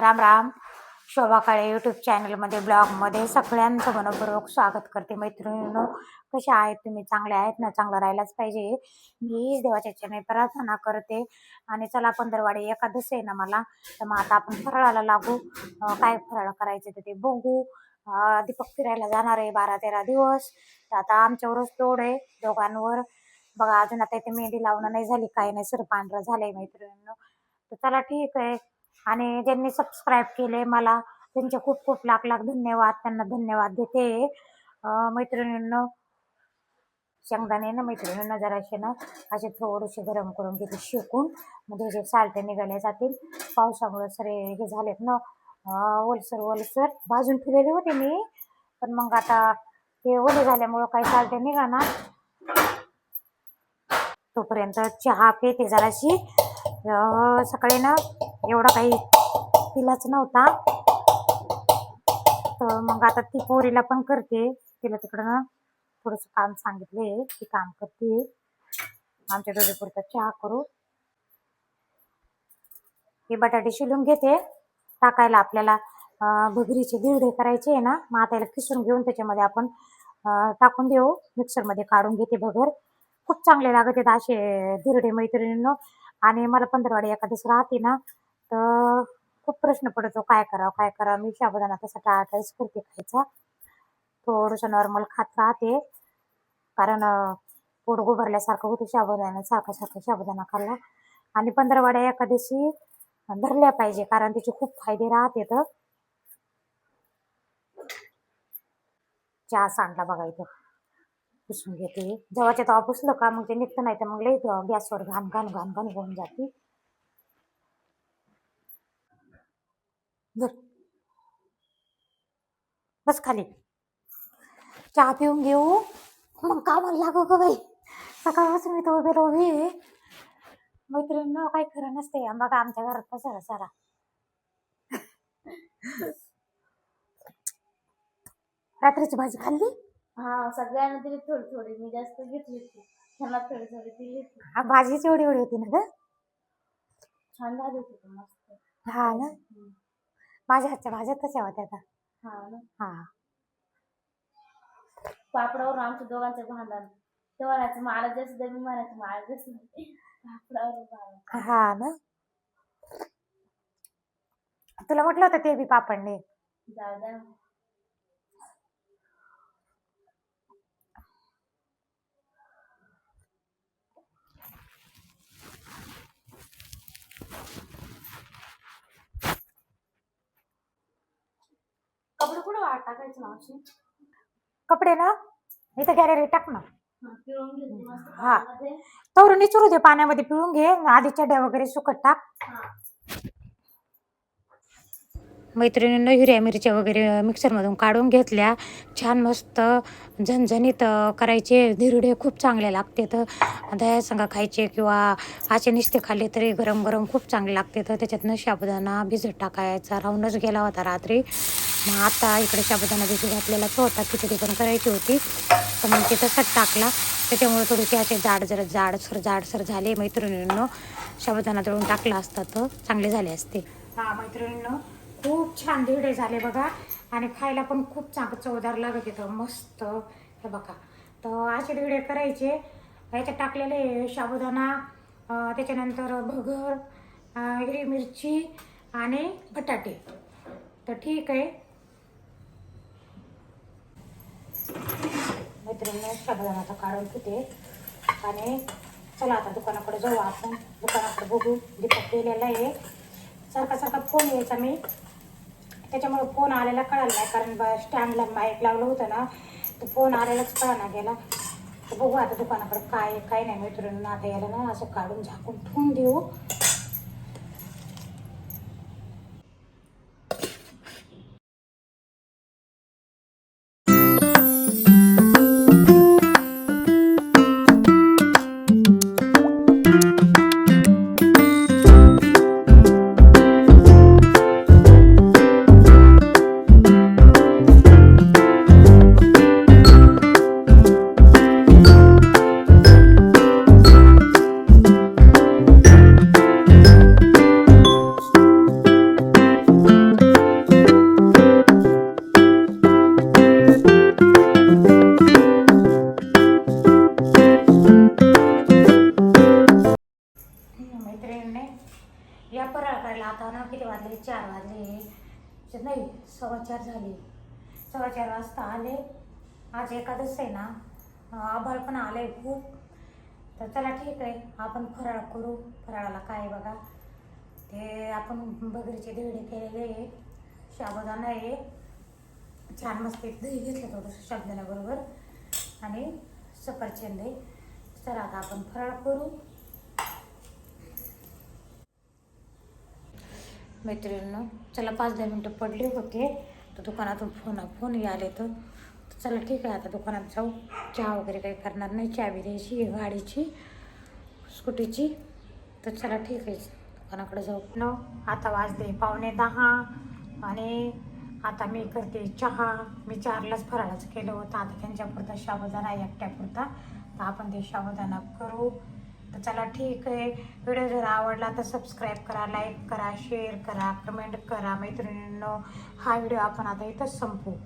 राम राम. शोभा काळे YouTube चॅनलमध्ये ब्लॉगमध्ये सगळ्यांचं मनपूर्वक स्वागत करते. मैत्रिणींनो, कशा आहेत तुम्ही? चांगले आहेत ना? चांगलं राहायलाच पाहिजे. मी देवाच्या चरणी प्रार्थना करते. आणि चला, पंधरवाडी एकादशी आहे ना मला, तर मग आता आपण फराळाला लागू. काय फराळ करायचं तर ते बघू. दीपक फिरायला जाणार आहे 12-13 दिवस. तर आता आमच्यावरच तोड आहे दोघांवर. बघा, अजून आता इथे मेहंदी लावणं नाही झाली, काही नाही, सर पांढरं झालंय मैत्रिणींनो. तर चला, ठीक आहे. आणि ज्यांनी सबस्क्राईब केले मला, त्यांचे खूप खूप लाख लाख धन्यवाद. त्यांना धन्यवाद देते. मैत्रिणींनो, शेंगदाणे ना मैत्रिणींना जराशे ना असे थोडेसे गरम करून घेते शेकून, म्हणजे जे सालटे निघाले जातील. पावसामुळे सरे हे झालेत ना, ओलसर भाजून ठेवलेले होते मी, पण मग आता ते ओले झाल्यामुळं काही सालटे निघाना. तोपर्यंत चहा पेते जराशी. सकाळी ना एवढा काही पिलाच नव्हता, तर मग आता ती पोरीला पण करते. तिला तिकडं ना थोडंसं काम सांगितले, ती काम करते. आमच्या दोघीपुरता चहा करू. हे बटाटे शिलून घेते टाकायला आपल्याला. भगरीचे धिरडे करायचे आहे ना, मग आता याला किसून घेऊन त्याच्यामध्ये आपण टाकून देऊ. मिक्सरमध्ये काढून घेते भगर. खूप चांगले लागत आहेत असे धिरडे मैत्रिणींनो. आणि मला पंधरवाडी एखादच राहते ना, तर खूप प्रश्न पडतो काय करावं. मी साबुदाणा तसा टाळाटाळीच करते खायचा. थोडंसं नॉर्मल खात राहते, कारण पोट गोभरल्यासारखं होतं साबुदाणा, सारखा साबुदाणा खाल्ला. आणि पंधरवाड्या एकादशी धरल्या पाहिजे, कारण तिचे खूप फायदे राहते. तर चहा सांडला बघा, इथं पुसून घेते. जेव्हाच्या तेव्हा पुसलं का मग ते निघतं, नाही तर मग लई गॅसवर घाण होऊन जाते. बस खाली, चहा पिऊन घेऊ, मग कामाला लागू ग बाई. सकाळपासून मी तर उभी मैत्रिणींना, काही खरं नसते. बघा आमच्या घरात पसारा सारा. रात्रीची भाजी खाल्ली? हा, सगळ्यांना दिली थोडी. मी जास्त घेतली, त्यांना थोडी दिली. भाजीच एवढी होती ना ग, छान झाली होती, मस्त. हा ना, माझ्या हातच्या भाज्या कशा होत्या का? हा ना. हा, पापडावर आमच्या दोघांचं भांडण. ते म्हणायचं मला जास्त दे, मी म्हणायचं मला जास्त दे. पापडावर हा ना, तुला म्हटलं होतं ते बी पापडने. जाऊ द्या. कपडे कुठे वाट टाकायचं मावशी? कपडे ना इथं गॅलरी टाक ना. पिळून घेते मस्त हा, पाण्यामध्ये. तवरून निचरू दे, पाण्यामध्ये पिळून घे. आधी चड्या वगैरे सुकट टाक. मैत्रिणींना हिरव्या मिरच्या वगैरे मिक्सरमधून काढून घेतल्या. छान मस्त झणझणीत करायचे धिरडे, खूप चांगले लागते. तर दह्यासंग खायचे किंवा असे नुसते खाल्ले तरी गरम गरम खूप चांगले लागते. तर त्याच्यातनं साबुदाणा भिजत टाकायचा, राहूनच गेला होता रात्री. मग आता इकडे साबुदाणा भिजत घातलेलाच होता, खिचडी पण करायची होती, तर मग ते तसंच टाकला. त्याच्यामुळे थोडेसे असे जाडसर झाले मैत्रिणींनो. साबुदाणा दळून टाकला असता तर चांगले झाले असते. हा मैत्रिणींनो, खूप छान धिरडे झाले बघा. आणि खायला पण खूप चांगलं चवदार लागत येतं, मस्त. हे बघा, तर असे धिरडे करायचे. ह्याच्यात टाकलेले साबुदाणा, त्याच्यानंतर भगर, हिरवी मिरची आणि बटाटे. तर ठीक आहे मैत्रिणींनो, साबुदाणा काढून घेते. आणि चला आता दुकानाकडे जाऊ. आपण दुकानाकडे बघू. दीपक गेलेला आहे. सारखा फोन यायचा मी, त्याच्यामुळे फोन आलेला कळाला नाही, कारण स्टँडला माईक लावलं होतं ना, तर फोन आलेलाच कळाना गेला. तर बघू आता दुकानाकडे काय नाही मैत्रिणींना. आता याला ना असं काढून झाकून ठेवून देऊ. किती वाजले 4 वाजले नाही 4:15 झाले 4:15 वाजता आले. आज एकादश आहे ना, आभाळ पण आलंय खूप. तर चला ठीक आहे, आपण फराळ करू. फराळाला काय आहे बघा, ते आपण बगरीचे धिरडे केलेले आहे, साबुदाणा आहे, छान मस्त दही घेतलं थोडंसं साबुदाण्याबरोबर आणि सफरचंद आहे. चला आता आपण फराळ करू. मैत्रिणींनो चला 5-10 मिनटं पडले होते तर दुकानातून फोन आले तर चला ठीक आहे, आता दुकानात जाऊ. चहा वगैरे काही करणार नाही, चावी द्यायची आहे गाडीची स्कूटीची. तर चला ठीक आहे, दुकानाकडे जाऊ. आता वाजले 9:15 आणि आता मी करते चहा. मी 4लाच फराळाचं केलं होतं, आता त्यांच्यापुरता साबुदाणा एकट्यापुरता, तर आपण ते साबुदाणा करू. तर चला ठीक आहे, व्हिडिओ जर आवडला तर सबस्क्राईब करा, लाईक करा, शेअर करा, कमेंट करा. मैत्रिणींनो हा व्हिडिओ आपण आता इथंच संपू.